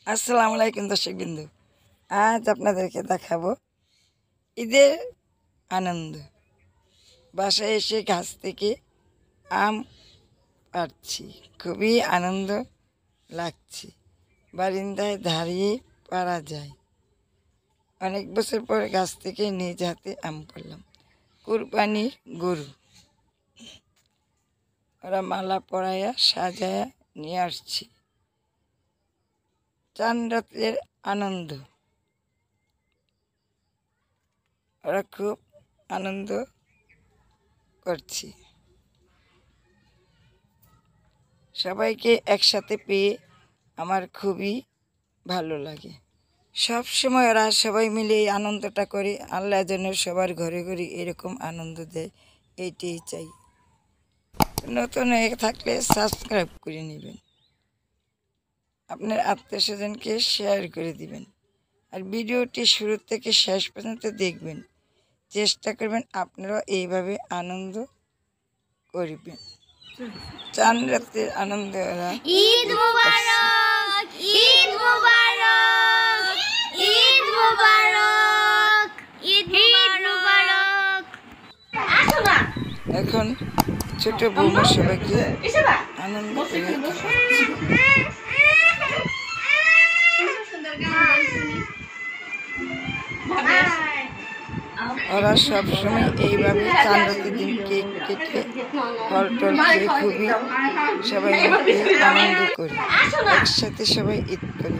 আসসালামু আলাইকুম দর্শকবৃন্দ। আজ আপনাদেরকে দেখাবো ঈদের আনন্দ। বাসায় এসে গাছ থেকে আম পাড়ছি, খুবই আনন্দ লাগছে। বারিন্দায় দাঁড়িয়ে পারা যায়। অনেক বছর পর গাছ থেকে নিজ হাতে আম পাড়লাম। কুরবানির গরু ওরা মালা পরাইয়া সাজায়া নিয়ে আসছি। চান রাতের আনন্দ, ওরা খুব আনন্দ করছি। সবাইকে একসাথে পেয়ে আমার খুবই ভালো লাগে। সব সময় ওরা সবাই মিলে এই আনন্দটা করে। আল্লাহ যেন সবার ঘরে ঘরে এরকম আনন্দ দেয়, এইটাই চাই। নতুন হয়ে থাকলে সাবস্ক্রাইব করে নেবেন, আপনার আত্মীয় স্বজনকে শেয়ার করে দিবেন, আর ভিডিওটি শুরু থেকে শেষ পর্যন্ত দেখবেন। চেষ্টা করবেন আপনারাও এইভাবে আনন্দ করবেন। চান রাতের আনন্দ ওরা ঈদ মুবারক, ঈদ মুবারক, ঈদ মুবারক, ঈদ মুবারক। আসো না। এখন ছোট বৌমা সবাইকে আনন্দ করে ওরা সবসময় এইভাবে চান রাতের দিন কেক কেটে ফল টল খেয়ে খুবই সবাই আনন্দ করে, একসাথে সবাই ঈদ করে।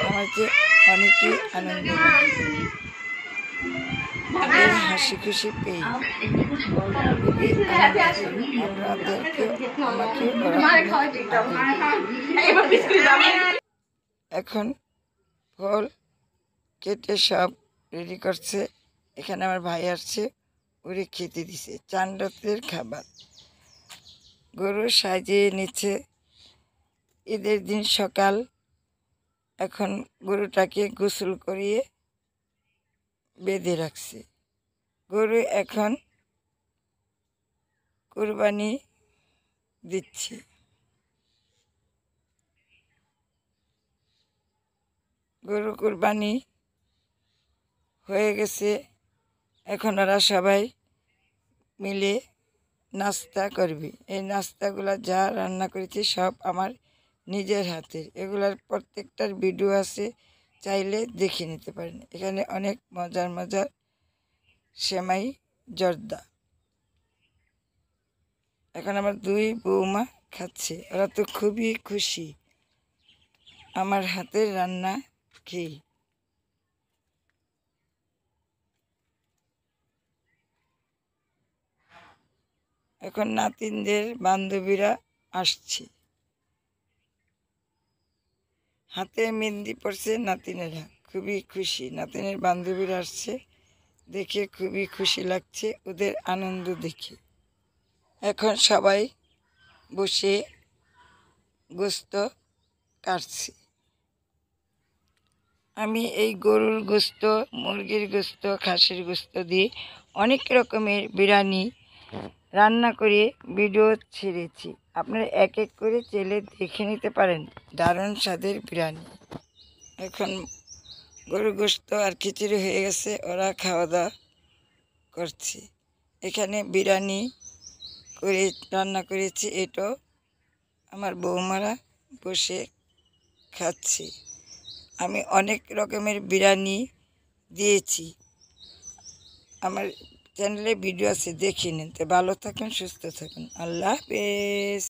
আমাকে অনেকই আনন্দ লাগে, হাসি খুশি পেয়ে এখন ফল কেটে সব রেডি করছে। এখানে আমার ভাই আসছে, ওরে খেতে দিছে চান রাতের খাবার। গরু সাজিয়ে নিচ্ছে ঈদের দিন সকাল। এখন গরুটাকে গোসল করিয়ে বেঁধে রাখছে। গরু এখন কুরবানি দিচ্ছে। গরু কুরবানি হয়ে গেছে। এখন ওরা সবাই মিলে নাস্তা করবে। এই নাস্তাগুলো যা রান্না করেছি সব আমার নিজের হাতের। এগুলার প্রত্যেকটার ভিডিও আছে, চাইলে দেখে নিতে পারেন। এখানে অনেক মজার মজার সেমাই জর্দা। এখন আমার দুই বৌমা খাচ্ছে, ওরা তো খুবই খুশি আমার হাতের রান্না খেয়ে। এখন নাতিনদের বান্ধবীরা আসছে, হাতে মেহেন্দি পড়ছে নাতিনেরা, খুবই খুশি। নাতিনের বান্ধবীরা আসছে দেখে খুবই খুশি লাগছে, ওদের আনন্দ দেখে। এখন সবাই বসে গোস্ত কাটছে। আমি এই গরুর গোস্ত, মুরগির গোস্ত, খাসির গোস্ত দিয়ে অনেক রকমের বিরিয়ানি রান্না করে ভিডিও ছেড়েছি। আপনারা এক এক করে চেলে দেখে নিতে পারেন, দারুণ স্বাদের বিরিয়ানি। এখন গরুর গোস্ত আর খিচুড়ি হয়ে গেছে, ওরা খাওয়া দাওয়া করছে। এখানে বিরিয়ানি করে রান্না করেছি, এটাও আমার বৌমারা বসে খাচ্ছে। আমি অনেক রকমের বিরিয়ানি দিয়েছি, আমার চ্যানেলে ভিডিও আছে, দেখে নিন। তো ভালো থাকুন, সুস্থ থাকুন, আল্লাহ হাফেজ।